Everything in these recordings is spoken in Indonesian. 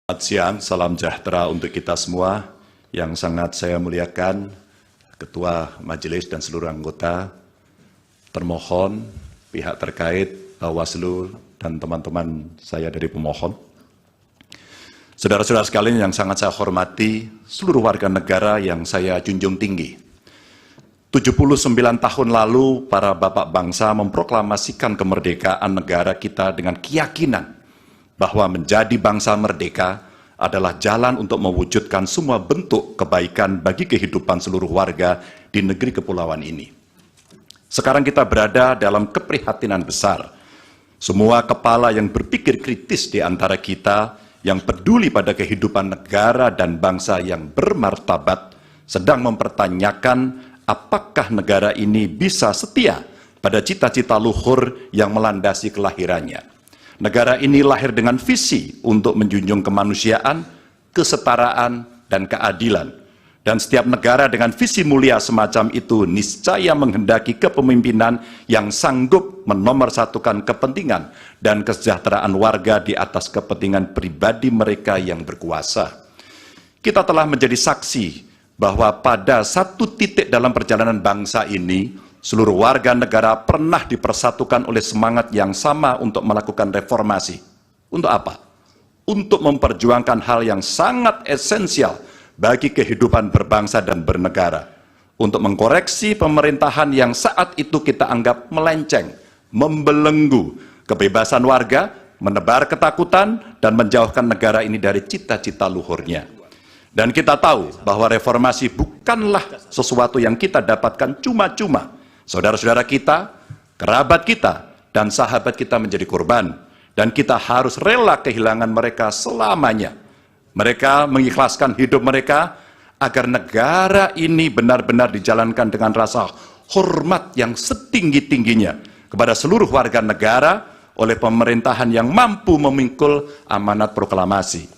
Selamat siang, salam sejahtera untuk kita semua. Yang sangat saya muliakan, Ketua Majelis dan seluruh anggota, termohon, pihak terkait, Bawaslu, dan teman-teman saya dari pemohon. Saudara-saudara sekalian yang sangat saya hormati, seluruh warga negara yang saya junjung tinggi. 79 tahun lalu, para bapak bangsa memproklamasikan kemerdekaan negara kita dengan keyakinan bahwa menjadi bangsa merdeka adalah jalan untuk mewujudkan semua bentuk kebaikan bagi kehidupan seluruh warga di negeri kepulauan ini. Sekarang kita berada dalam keprihatinan besar. Semua kepala yang berpikir kritis di antara kita, yang peduli pada kehidupan negara dan bangsa yang bermartabat, sedang mempertanyakan apakah negara ini bisa setia pada cita-cita luhur yang melandasi kelahirannya. Negara ini lahir dengan visi untuk menjunjung kemanusiaan, kesetaraan, dan keadilan. Dan setiap negara dengan visi mulia semacam itu niscaya menghendaki kepemimpinan yang sanggup menomorsatukan kepentingan dan kesejahteraan warga di atas kepentingan pribadi mereka yang berkuasa. Kita telah menjadi saksi bahwa pada satu titik dalam perjalanan bangsa ini, seluruh warga negara pernah dipersatukan oleh semangat yang sama untuk melakukan reformasi. Untuk apa? Untuk memperjuangkan hal yang sangat esensial bagi kehidupan berbangsa dan bernegara. Untuk mengkoreksi pemerintahan yang saat itu kita anggap melenceng, membelenggu kebebasan warga, menebar ketakutan, dan menjauhkan negara ini dari cita-cita luhurnya. Dan kita tahu bahwa reformasi bukanlah sesuatu yang kita dapatkan cuma-cuma. Saudara-saudara kita, kerabat kita, dan sahabat kita menjadi korban. Dan kita harus rela kehilangan mereka selamanya. Mereka mengikhlaskan hidup mereka agar negara ini benar-benar dijalankan dengan rasa hormat yang setinggi-tingginya kepada seluruh warga negara oleh pemerintahan yang mampu memikul amanat proklamasi.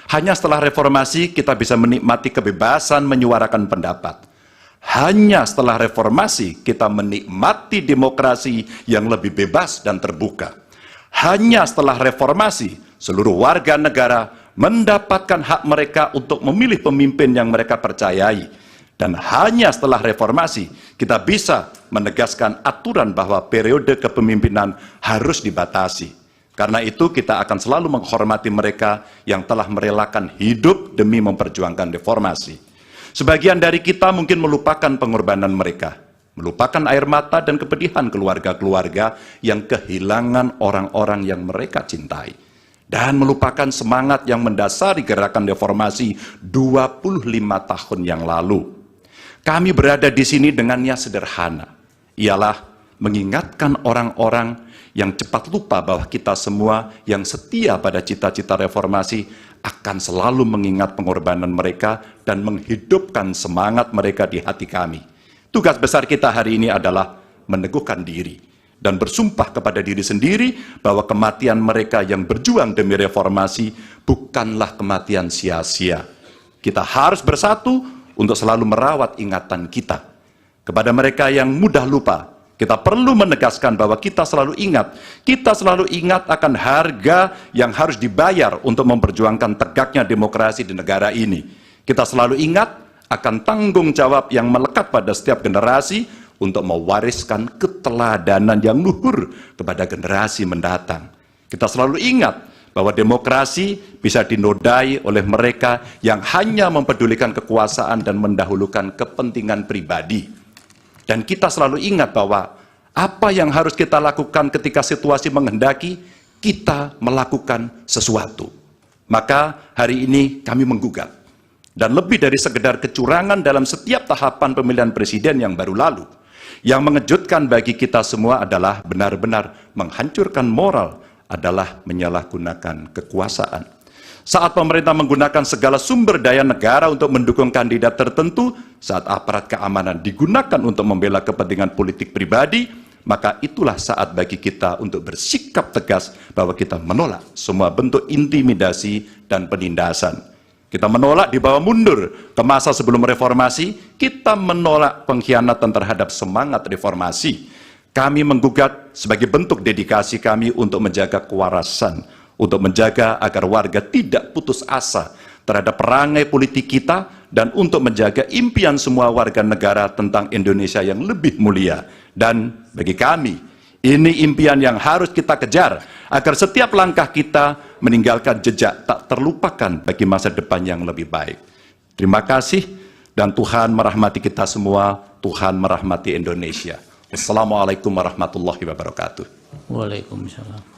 Hanya setelah reformasi kita bisa menikmati kebebasan menyuarakan pendapat. Hanya setelah reformasi kita menikmati demokrasi yang lebih bebas dan terbuka. Hanya setelah reformasi seluruh warga negara mendapatkan hak mereka untuk memilih pemimpin yang mereka percayai. Dan hanya setelah reformasi kita bisa menegaskan aturan bahwa periode kepemimpinan harus dibatasi. Karena itu kita akan selalu menghormati mereka yang telah merelakan hidup demi memperjuangkan reformasi. Sebagian dari kita mungkin melupakan pengorbanan mereka, melupakan air mata dan kepedihan keluarga-keluarga yang kehilangan orang-orang yang mereka cintai, dan melupakan semangat yang mendasari gerakan reformasi 25 tahun yang lalu. Kami berada di sini dengannya sederhana, ialah mengingatkan orang-orang yang cepat lupa bahwa kita semua yang setia pada cita-cita reformasi akan selalu mengingat pengorbanan mereka dan menghidupkan semangat mereka di hati kami. Tugas besar kita hari ini adalah meneguhkan diri dan bersumpah kepada diri sendiri bahwa kematian mereka yang berjuang demi reformasi bukanlah kematian sia-sia. Kita harus bersatu untuk selalu merawat ingatan kita. Kepada mereka yang mudah lupa, kita perlu menegaskan bahwa kita selalu ingat akan harga yang harus dibayar untuk memperjuangkan tegaknya demokrasi di negara ini. Kita selalu ingat akan tanggung jawab yang melekat pada setiap generasi untuk mewariskan keteladanan yang luhur kepada generasi mendatang. Kita selalu ingat bahwa demokrasi bisa dinodai oleh mereka yang hanya mempedulikan kekuasaan dan mendahulukan kepentingan pribadi. Dan kita selalu ingat bahwa apa yang harus kita lakukan ketika situasi menghendaki, kita melakukan sesuatu. Maka hari ini kami menggugat. Dan lebih dari sekedar kecurangan dalam setiap tahapan pemilihan presiden yang baru lalu. Yang mengejutkan bagi kita semua adalah benar-benar menghancurkan moral, adalah menyalahgunakan kekuasaan. Saat pemerintah menggunakan segala sumber daya negara untuk mendukung kandidat tertentu, saat aparat keamanan digunakan untuk membela kepentingan politik pribadi, maka itulah saat bagi kita untuk bersikap tegas bahwa kita menolak semua bentuk intimidasi dan penindasan. Kita menolak dibawa mundur ke masa sebelum reformasi, kita menolak pengkhianatan terhadap semangat reformasi. Kami menggugat sebagai bentuk dedikasi kami untuk menjaga kewarasan, untuk menjaga agar warga tidak putus asa terhadap perangai politik kita dan untuk menjaga impian semua warga negara tentang Indonesia yang lebih mulia. Dan bagi kami, ini impian yang harus kita kejar agar setiap langkah kita meninggalkan jejak tak terlupakan bagi masa depan yang lebih baik. Terima kasih dan Tuhan merahmati kita semua, Tuhan merahmati Indonesia. Wassalamualaikum warahmatullahi wabarakatuh. Waalaikumsalam.